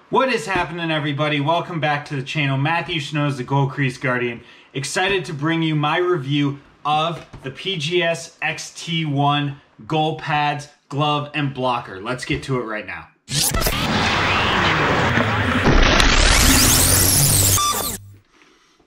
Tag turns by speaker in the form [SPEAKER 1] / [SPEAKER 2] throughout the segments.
[SPEAKER 1] What is happening, everybody? Welcome back to the channel. Matthew Snows, the Gold Crease Guardian. Excited to bring you my review of the PGS XT1 goal pads, glove, and blocker. Let's get to it right now.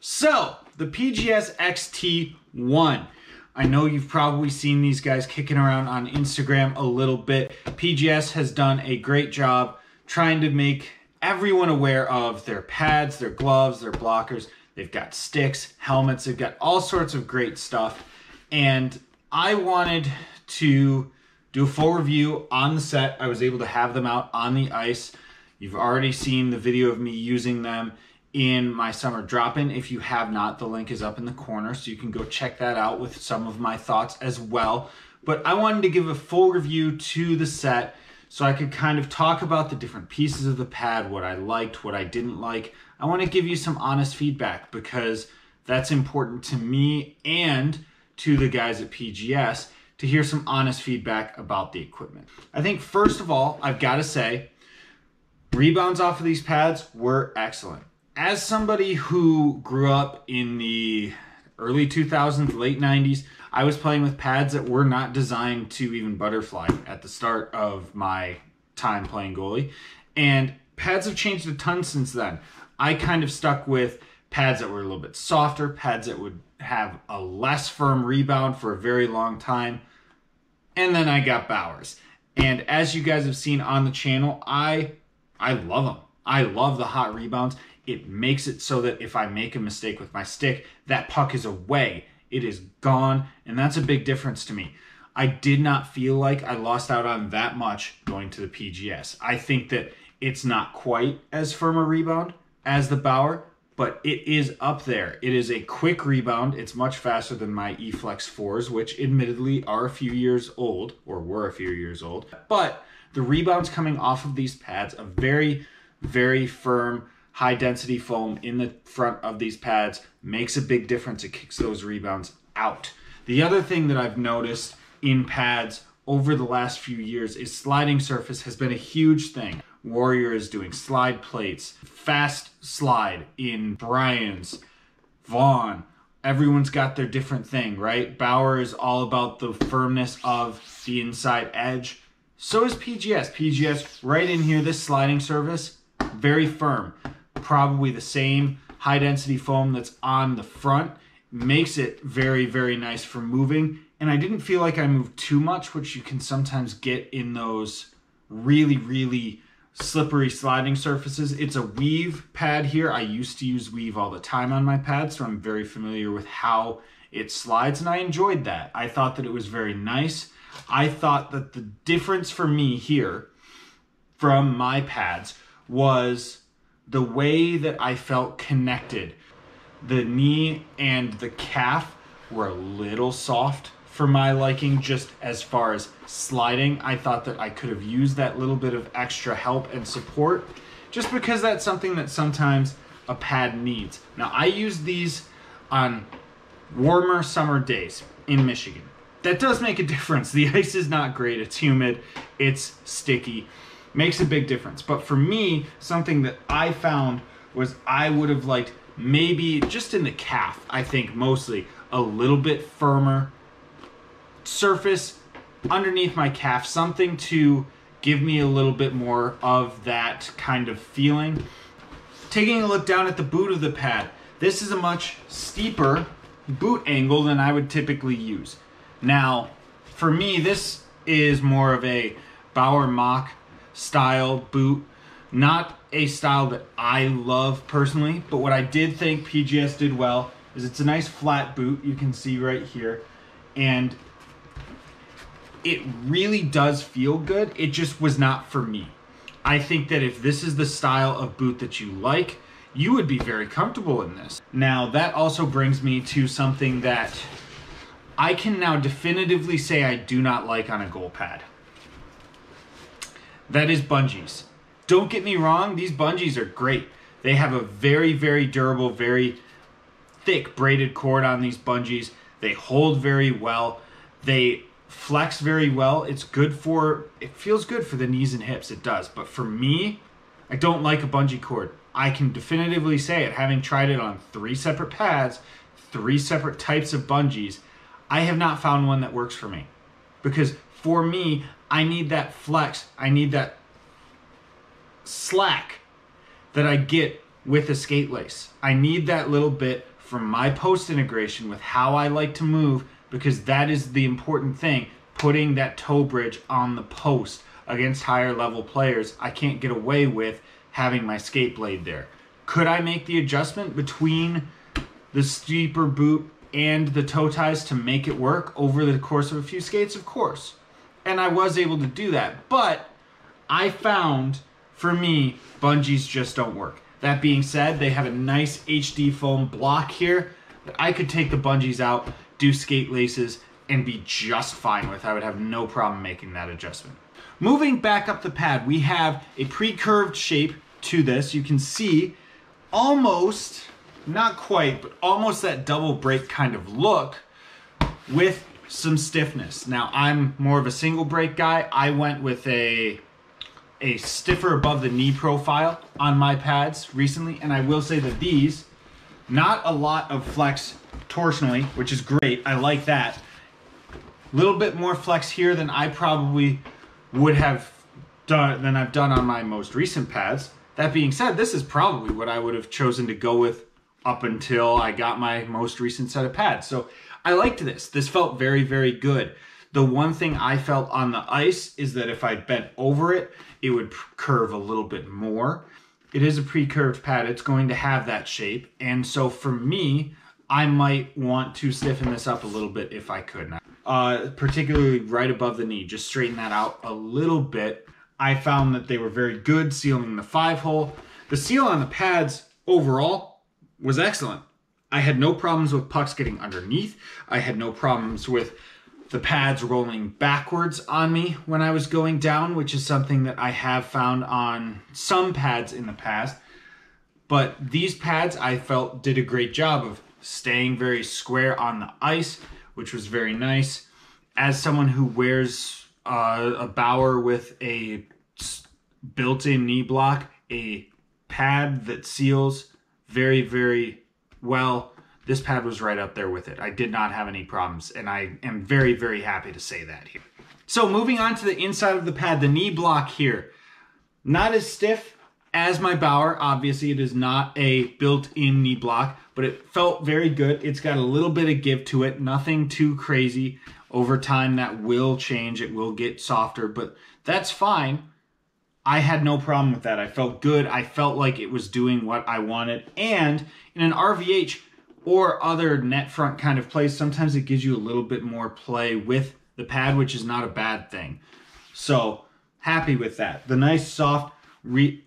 [SPEAKER 1] So, the PGS XT1. I know you've probably seen these guys kicking around on Instagram a little bit. PGS has done a great job trying to make everyone aware of their pads, their gloves, their blockers. They've got sticks, helmets, they've got all sorts of great stuff. And I wanted to do a full review on the set. I was able to have them out on the ice. You've already seen the video of me using them in my summer drop-in. If you have not, the link is up in the corner, so you can go check that out with some of my thoughts as well. But I wanted to give a full review to the set so I could kind of talk about the different pieces of the pad, what I liked, what I didn't like. I want to give you some honest feedback because that's important to me and to the guys at PGS to hear some honest feedback about the equipment. I think first of all, I've got to say, rebounds off of these pads were excellent. As somebody who grew up in the early 2000s, late 90s, I was playing with pads that were not designed to even butterfly at the start of my time playing goalie. And pads have changed a ton since then. I kind of stuck with pads that were a little bit softer, pads that would have a less firm rebound for a very long time. And then I got Bowers. And as you guys have seen on the channel, I love them. I love the hot rebounds. It makes it so that if I make a mistake with my stick, that puck is away. It is gone, and that's a big difference to me. I did not feel like I lost out on that much going to the PGS. I think that it's not quite as firm a rebound as the Bauer, but it is up there. It is a quick rebound. It's much faster than my E-Flex 4s, which admittedly are a few years old, or were a few years old. But the rebounds coming off of these pads, a very, very firm, high-density foam in the front of these pads makes a big difference. It kicks those rebounds out. The other thing that I've noticed in pads over the last few years is sliding surface has been a huge thing. Warrior is doing slide plates, fast slide in Brian's, Vaughn. Everyone's got their different thing, right? Bauer is all about the firmness of the inside edge. So is PGS. PGS right in here, this sliding surface, very firm. Probably the same high density foam that's on the front makes it very, very nice for moving. And I didn't feel like I moved too much, which you can sometimes get in those really, really slippery sliding surfaces. It's a weave pad here. I used to use weave all the time on my pads, so I'm very familiar with how it slides, and I enjoyed that. I thought that it was very nice. I thought that the difference for me here from my pads was the way that I felt connected. The knee and the calf were a little soft for my liking, just as far as sliding. I thought that I could have used that little bit of extra help and support, just because that's something that sometimes a pad needs. Now, I use these on warmer summer days in Michigan. That does make a difference. The ice is not great. It's humid. It's sticky. Makes a big difference. But for me, something that I found was I would have liked maybe just in the calf, I think mostly, a little bit firmer surface underneath my calf, something to give me a little bit more of that kind of feeling. Taking a look down at the boot of the pad, this is a much steeper boot angle than I would typically use. Now, for me, this is more of a Bauer Mach style boot, not a style that I love personally, but what I did think PGS did well is it's a nice flat boot, you can see right here, and it really does feel good. It just was not for me. I think that if this is the style of boot that you like, you would be very comfortable in this. Now, that also brings me to something that I can now definitively say I do not like on a goal pad. That is bungees. Don't get me wrong, these bungees are great. They have a very, very durable, very thick braided cord on these bungees. They hold very well. They flex very well. It's good for, it feels good for the knees and hips, it does. But for me, I don't like a bungee cord. I can definitively say it, having tried it on 3 separate pads, 3 separate types of bungees, I have not found one that works for me. Because for me, I need that flex, I need that slack that I get with a skate lace. I need that little bit from my post integration with how I like to move, because that is the important thing, putting that toe bridge on the post against higher level players. I can't get away with having my skate blade there. Could I make the adjustment between the steeper boot and the toe ties to make it work over the course of a few skates? Of course. And I was able to do that. But I found, for me, bungees just don't work. That being said, they have a nice HD foam block here that I could take the bungees out, do skate laces, and be just fine with. I would have no problem making that adjustment. Moving back up the pad, we have a pre-curved shape to this. You can see almost, not quite, but almost that double break kind of look with some stiffness. Now, I'm more of a single break guy. I went with a stiffer above the knee profile on my pads recently, and I will say that these, not a lot of flex torsionally, which is great. I like that. A little bit more flex here than I probably would have done than I've done on my most recent pads. That being said, this is probably what I would have chosen to go with up until I got my most recent set of pads. So I liked this. This felt very, very good. The one thing I felt on the ice is that if I bent over it, it would curve a little bit more. It is a pre-curved pad. It's going to have that shape. And so for me, I might want to stiffen this up a little bit if I could. Particularly right above the knee. Just straighten that out a little bit. I found that they were very good sealing the 5-hole. The seal on the pads overall was excellent. I had no problems with pucks getting underneath. I had no problems with the pads rolling backwards on me when I was going down, which is something that I have found on some pads in the past. But these pads, I felt, did a great job of staying very square on the ice, which was very nice. As someone who wears a Bauer with a built-in knee block, a pad that seals very, very well, this pad was right up there with it. I did not have any problems, and I am very, very happy to say that here. So moving on to the inside of the pad, the knee block here. Not as stiff as my Bauer. Obviously, it is not a built-in knee block, but it felt very good. It's got a little bit of give to it, nothing too crazy. Over time, that will change. It will get softer, but that's fine. I had no problem with that. I felt good. I felt like it was doing what I wanted. And in an RVH or other net front kind of place, sometimes it gives you a little bit more play with the pad, which is not a bad thing. So happy with that. The nice soft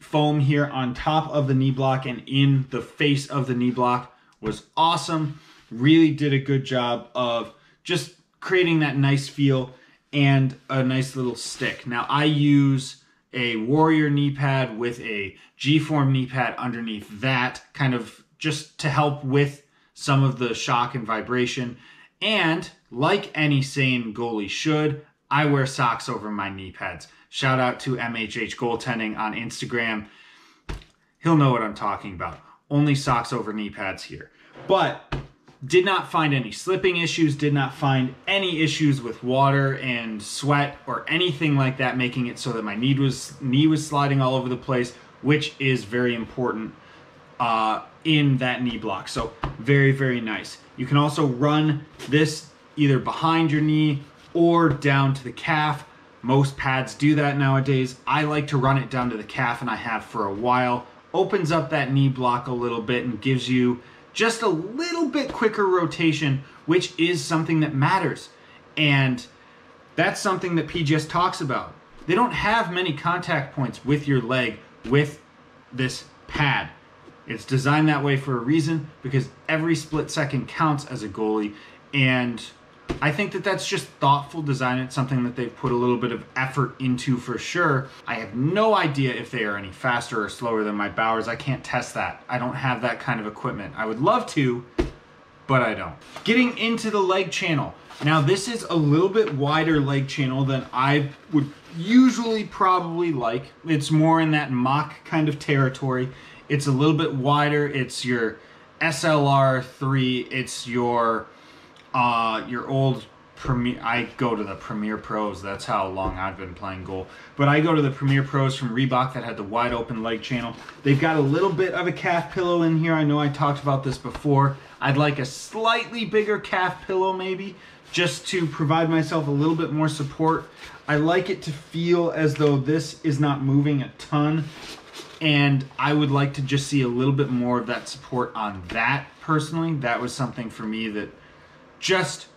[SPEAKER 1] foam here on top of the knee block and in the face of the knee block was awesome. Really did a good job of just creating that nice feel and a nice little stick. Now I use a Warrior knee pad with a G-form knee pad underneath that, kind of just to help with some of the shock and vibration. And like any sane goalie should, I wear socks over my knee pads. Shout out to MHH Goaltending on Instagram. He'll know what I'm talking about. Only socks over knee pads here. But did not find any slipping issues, did not find any issues with water and sweat or anything like that, making it so that my knee was sliding all over the place, which is very important in that knee block. So very, very nice. You can also run this either behind your knee or down to the calf. Most pads do that nowadays. I like to run it down to the calf, and I have for a while. Opens up that knee block a little bit and gives you just a little bit quicker rotation, which is something that matters. And that's something that PGS talks about. They don't have many contact points with your leg with this pad. It's designed that way for a reason, because every split second counts as a goalie. And I think that that's just thoughtful design. It's something that they've put a little bit of effort into for sure. I have no idea if they are any faster or slower than my Bauers. I can't test that. I don't have that kind of equipment. I would love to, but I don't. Getting into the leg channel. Now this is a little bit wider leg channel than I would usually probably like. It's more in that mock kind of territory. It's a little bit wider. It's your SLR3. It's your old Premier. I go to the Premier Pros. That's how long I've been playing goal. But I go to the Premier Pros from Reebok that had the wide open leg channel. They've got a little bit of a calf pillow in here. I know I talked about this before. I'd like a slightly bigger calf pillow maybe, just to provide myself a little bit more support. I like it to feel as though this is not moving a ton, and I would like to just see a little bit more of that support on that personally. That was something for me that just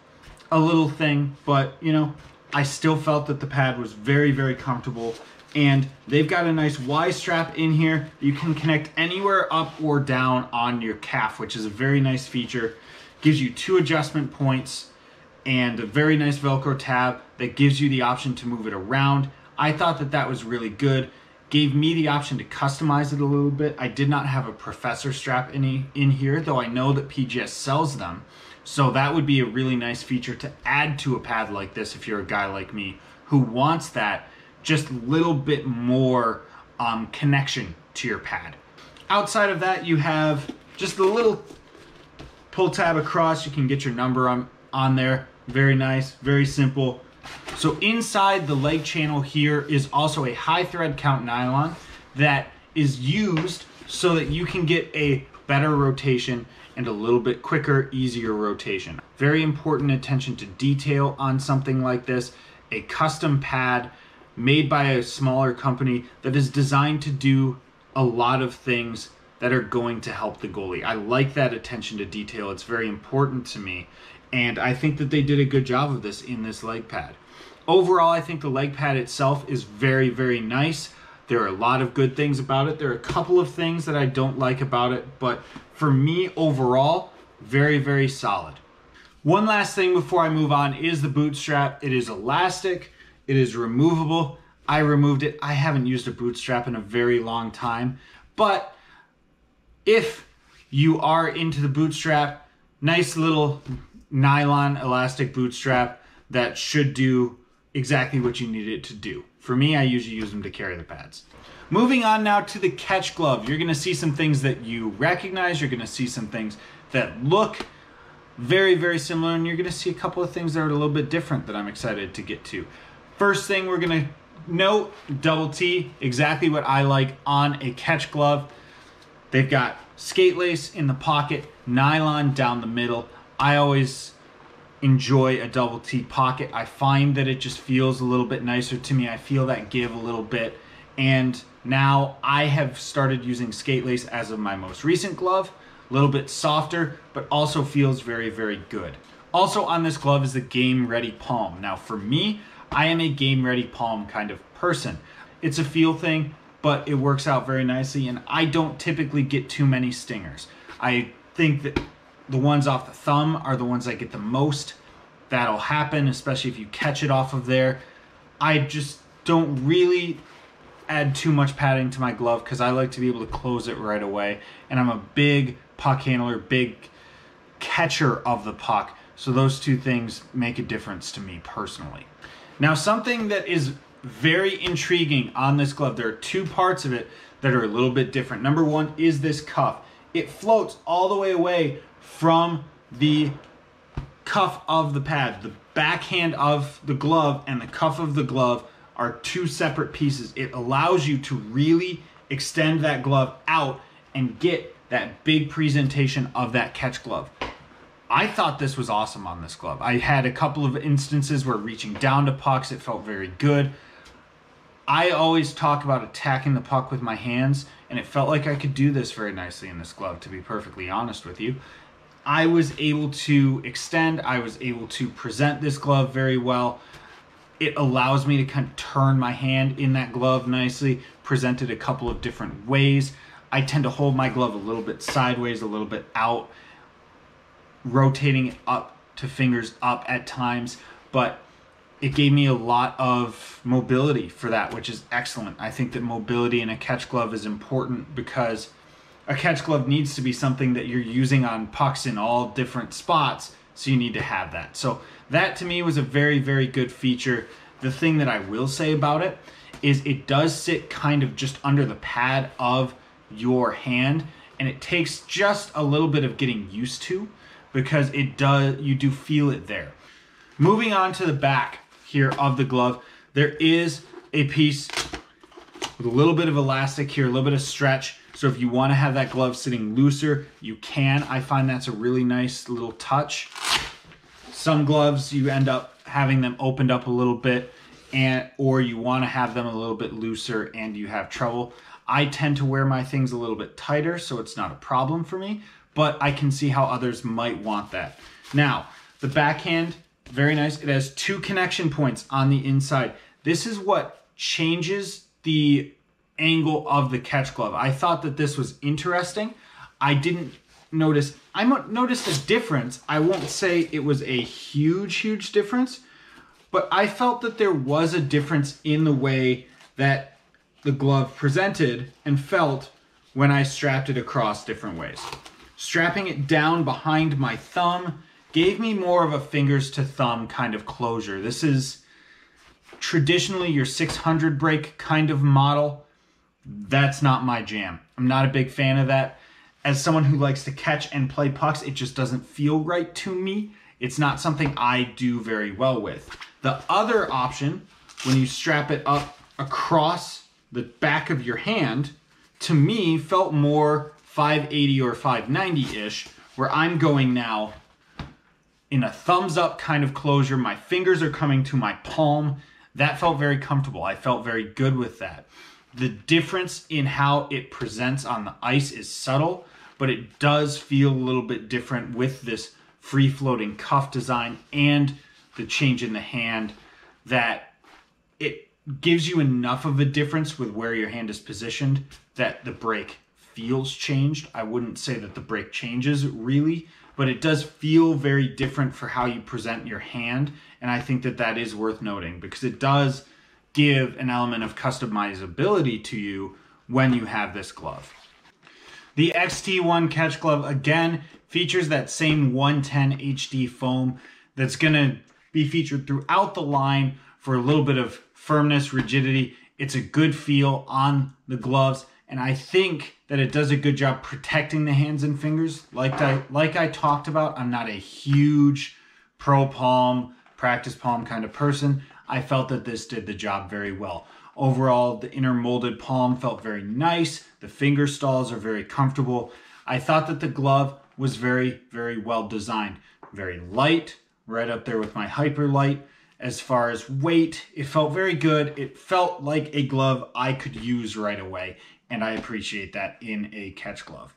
[SPEAKER 1] a little thing, but you know, I still felt that the pad was very, very comfortable, and they've got a nice Y strap in here. You can connect anywhere up or down on your calf, which is a very nice feature. Gives you 2 adjustment points and a very nice Velcro tab that gives you the option to move it around. I thought that that was really good. Gave me the option to customize it a little bit. I did not have a professor strap in here, though I know that PGS sells them. So that would be a really nice feature to add to a pad like this if you're a guy like me who wants that just little bit more connection to your pad. Outside of that, you have just a little pull tab across. You can get your number on there. Very nice, very simple. So inside the leg channel here is also a high thread count nylon that is used so that you can get a better rotation and a little bit quicker, easier rotation. Very important attention to detail on something like this. A custom pad made by a smaller company that is designed to do a lot of things that are going to help the goalie. I like that attention to detail. It's very important to me. And I think that they did a good job of this in this leg pad. Overall, I think the leg pad itself is very, very nice. There are a lot of good things about it. There are a couple of things that I don't like about it, but for me, overall, very, very solid. One last thing before I move on is the boot strap. It is elastic. It is removable. I removed it. I haven't used a boot strap in a very long time, but if you are into the boot strap, nice little nylon elastic boot strap that should do exactly what you need it to do. For me, I usually use them to carry the pads. Moving on now to the catch glove. You're gonna see some things that you recognize. You're gonna see some things that look very, very similar, and you're gonna see a couple of things that are a little bit different that I'm excited to get to. First thing we're gonna note, double T, exactly what I like on a catch glove. They've got skate lace in the pocket, nylon down the middle. I always enjoy a double T pocket. I find that it just feels a little bit nicer to me. I feel that give a little bit. And now I have started using skate lace as of my most recent glove. A little bit softer, but also feels very, very good. Also on this glove is the game ready palm. Now for me, I am a game ready palm kind of person. It's a feel thing, but it works out very nicely, and I don't typically get too many stingers. I think that the ones off the thumb are the ones I get the most. That'll happen, especially if you catch it off of there. I just don't really add too much padding to my glove because I like to be able to close it right away. And I'm a big puck handler, big catcher of the puck. So those two things make a difference to me personally. Now, something that is very intriguing on this glove, there are 2 parts of it that are a little bit different. Number one is this cuff. It floats all the way away from the cuff of the pad. The backhand of the glove and the cuff of the glove are 2 separate pieces. It allows you to really extend that glove out and get that big presentation of that catch glove. I thought this was awesome on this glove. I had a couple of instances where reaching down to pucks, it felt very good. I always talk about attacking the puck with my hands, and it felt like I could do this very nicely in this glove, to be perfectly honest with you. I was able to extend, I was able to present this glove very well. It allows me to kind of turn my hand in that glove nicely, present it a couple of different ways. I tend to hold my glove a little bit sideways, a little bit out, rotating it up to fingers up at times, but it gave me a lot of mobility for that, which is excellent. I think that mobility in a catch glove is important because a catch glove needs to be something that you're using on pucks in all different spots, so you need to have that. So that to me was a very, very good feature. The thing that I will say about it is it does sit kind of just under the pad of your hand, and it takes just a little bit of getting used to, because you do feel it there. Moving on to the back here of the glove, there is a piece with a little bit of elastic here, a little bit of stretch. So if you want to have that glove sitting looser, you can. I find that's a really nice little touch. Some gloves, you end up having them opened up a little bit, or you want to have them a little bit looser and you have trouble. I tend to wear my things a little bit tighter, so it's not a problem for me, but I can see how others might want that. Now, the backhand, very nice. It has 2 connection points on the inside. This is what changes the angle of the catch glove. I thought that this was interesting. I noticed a difference. I won't say it was a huge difference, but I felt that there was a difference in the way that the glove presented and felt when I strapped it across different ways. Strapping it down behind my thumb gave me more of a fingers to thumb kind of closure. This is traditionally your 600 break kind of model. That's not my jam. I'm not a big fan of that. As someone who likes to catch and play pucks, it just doesn't feel right to me. It's not something I do very well with. The other option, when you strap it up across the back of your hand, to me felt more 580 or 590-ish, where I'm going now in a thumbs up kind of closure. My fingers are coming to my palm. That felt very comfortable. I felt very good with that. The difference in how it presents on the ice is subtle, but it does feel a little bit different with this free-floating cuff design and the change in the hand, that it gives you enough of a difference with where your hand is positioned that the break feels changed. I wouldn't say that the break changes really, but it does feel very different for how you present your hand, and I think that that is worth noting, because it does give an element of customizability to you when you have this glove. The XT1 catch glove, again, features that same 110 HD foam that's going to be featured throughout the line for a little bit of firmness, rigidity. It's a good feel on the gloves, and I think that it does a good job protecting the hands and fingers. Like I talked about, I'm not a huge pro palm, practice palm kind of person. I felt that this did the job very well. Overall, the inner molded palm felt very nice. The finger stalls are very comfortable. I thought that the glove was very, very well designed. Very light, right up there with my Hyperlight. As far as weight, it felt very good. It felt like a glove I could use right away, and I appreciate that in a catch glove.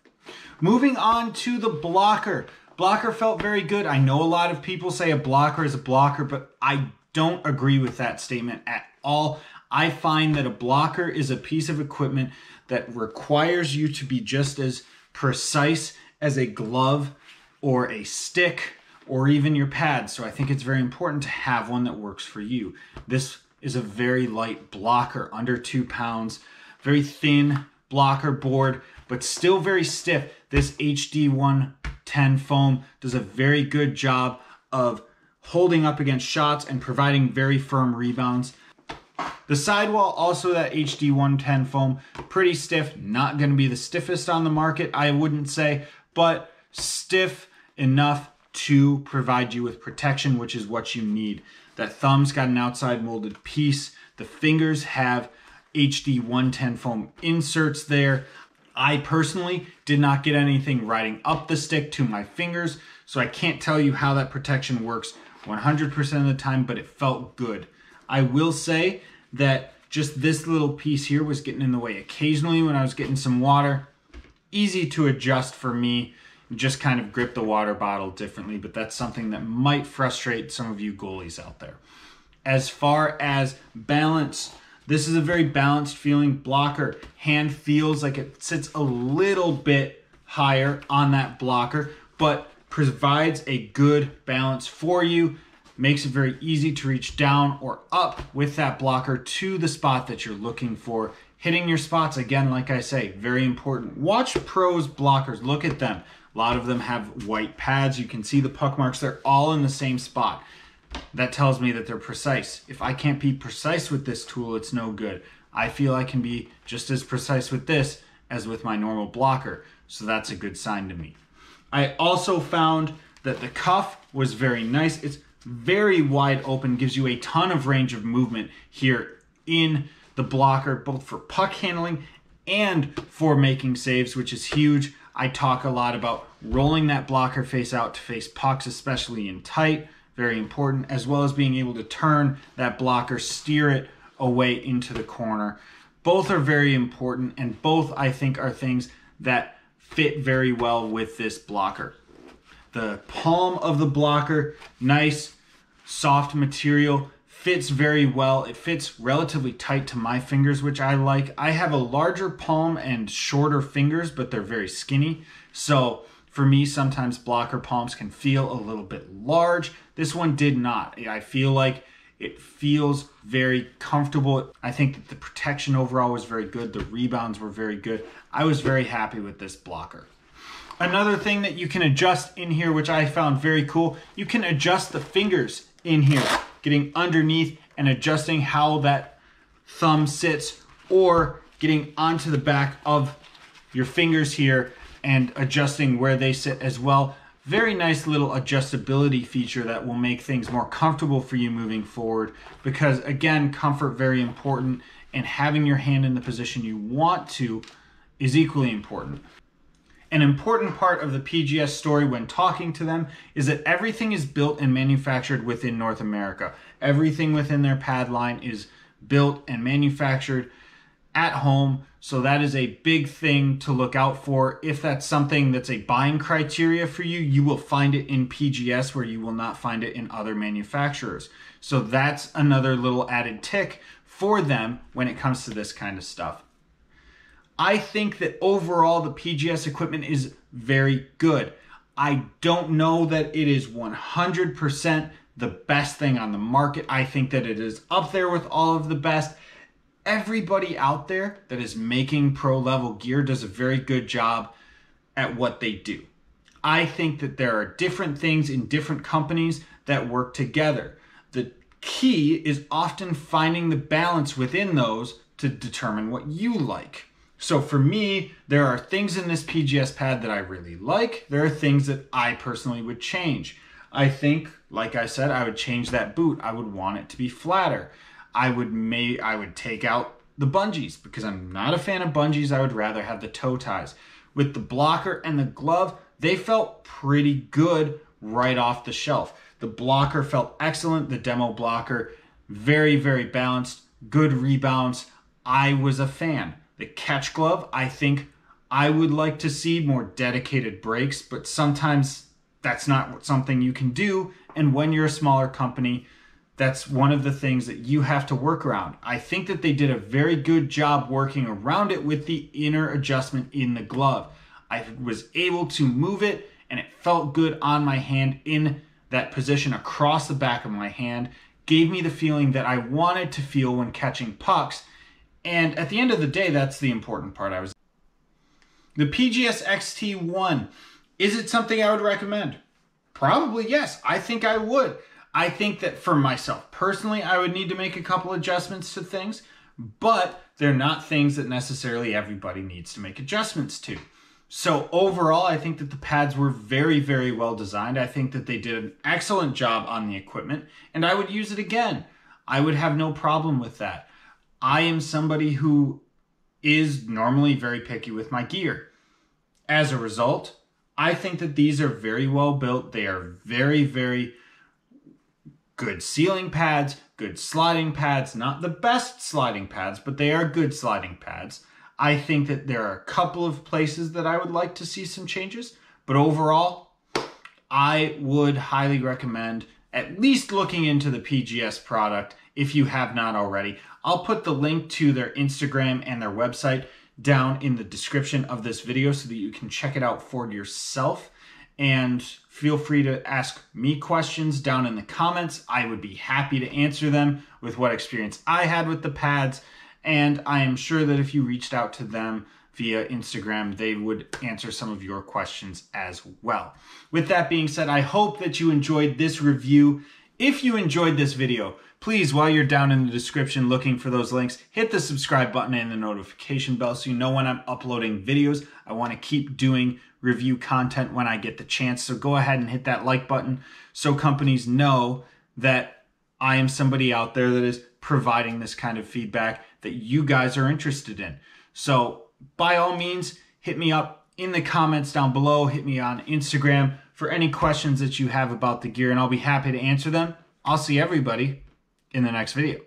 [SPEAKER 1] Moving on to the blocker. Blocker felt very good. I know a lot of people say a blocker is a blocker, but I don't agree with that statement at all. I find that a blocker is a piece of equipment that requires you to be just as precise as a glove or a stick or even your pad. So I think it's very important to have one that works for you. This is a very light blocker, under 2 pounds, very thin blocker board, but still very stiff. This HD110 foam does a very good job of holding up against shots and providing very firm rebounds. The sidewall, also that HD110 foam, pretty stiff. Not going to be the stiffest on the market, I wouldn't say, but stiff enough to provide you with protection, which is what you need. That thumb's got an outside molded piece. The fingers have HD110 foam inserts there. I personally did not get anything riding up the stick to my fingers, so I can't tell you how that protection works 100% of the time, but it felt good. I will say that just this little piece here was getting in the way occasionally when I was getting some water. Easy to adjust for me, just kind of grip the water bottle differently, but that's something that might frustrate some of you goalies out there. As far as balance, this is a very balanced feeling blocker. Hand feels like it sits a little bit higher on that blocker, but provides a good balance for you. Makes it very easy to reach down or up with that blocker to the spot that you're looking for Hitting your spots, again, like I say, very important. Watch pros blockers, look at them. A lot of them have white pads. You can see the puck marks, they're all in the same spot. That tells me that they're precise. If I can't be precise with this tool, it's no good. I feel I can be just as precise with this as with my normal blocker, so that's a good sign to me. I also found that the cuff was very nice. It's very wide open, gives you a ton of range of movement here in the blocker, both for puck handling and for making saves, which is huge. I talk a lot about rolling that blocker face out to face pucks, especially in tight, very important, as well as being able to turn that blocker, steer it away into the corner. Both are very important, and both I think are things that fit very well with this blocker. The palm of the blocker, nice, soft material, fits very well. It fits relatively tight to my fingers, which I like. I have a larger palm and shorter fingers, but they're very skinny. So for me, sometimes blocker palms can feel a little bit large. This one did not. I feel like it feels very comfortable. I think that the protection overall was very good. The rebounds were very good. I was very happy with this blocker. Another thing that you can adjust in here, which I found very cool, you can adjust the fingers in here, getting underneath and adjusting how that thumb sits, or getting onto the back of your fingers here and adjusting where they sit as well. Very nice little adjustability feature that will make things more comfortable for you moving forward, because again, comfort very important, and having your hand in the position you want to is equally important. An important part of the PGS story when talking to them is that everything is built and manufactured within North America. Everything within their pad line is built and manufactured at home, so that is a big thing to look out for. If that's something that's a buying criteria for you, you will find it in PGS where you will not find it in other manufacturers. So that's another little added tick for them when it comes to this kind of stuff. I think that overall the PGS equipment is very good. I don't know that it is 100% the best thing on the market. I think that it is up there with all of the best. Everybody out there that is making pro level gear does a very good job at what they do. I think that there are different things in different companies that work together. The key is often finding the balance within those to determine what you like. So for me, there are things in this PGS pad that I really like. There are things that I personally would change. I think, like I said, I would change that boot. I would want it to be flatter. I would take out the bungees because I'm not a fan of bungees. I would rather have the toe ties. With the blocker and the glove, they felt pretty good right off the shelf. The blocker felt excellent. The demo blocker, very, very balanced, good rebounds. I was a fan. The catch glove, I think I would like to see more dedicated breaks, but sometimes that's not something you can do. And when you're a smaller company, that's one of the things that you have to work around. I think that they did a very good job working around it with the inner adjustment in the glove. I was able to move it and it felt good on my hand in that position across the back of my hand. Gave me the feeling that I wanted to feel when catching pucks. And at the end of the day, that's the important part. The PGS XT1, is it something I would recommend? Probably yes. I think I would. I think that for myself personally, I would need to make a couple adjustments to things, but they're not things that necessarily everybody needs to make adjustments to. So overall, I think that the pads were very, very well designed. I think that they did an excellent job on the equipment, and I would use it again. I would have no problem with that. I am somebody who is normally very picky with my gear. As a result, I think that these are very well built. They are very, very good sealing pads, good sliding pads, not the best sliding pads, but they are good sliding pads. I think that there are a couple of places that I would like to see some changes, but overall, I would highly recommend at least looking into the PGS product if you have not already. I'll put the link to their Instagram and their website down in the description of this video so that you can check it out for yourself. And feel free to ask me questions down in the comments. I would be happy to answer them with what experience I had with the pads. And I am sure that if you reached out to them via Instagram, they would answer some of your questions as well. With that being said, I hope that you enjoyed this review. If you enjoyed this video, please, while you're down in the description looking for those links, hit the subscribe button and the notification bell so you know when I'm uploading videos. I want to keep doing review content when I get the chance. So go ahead and hit that like button so companies know that I am somebody out there that is providing this kind of feedback that you guys are interested in. So by all means, hit me up in the comments down below. Hit me on Instagram for any questions that you have about the gear, and I'll be happy to answer them. I'll see everybody in the next video.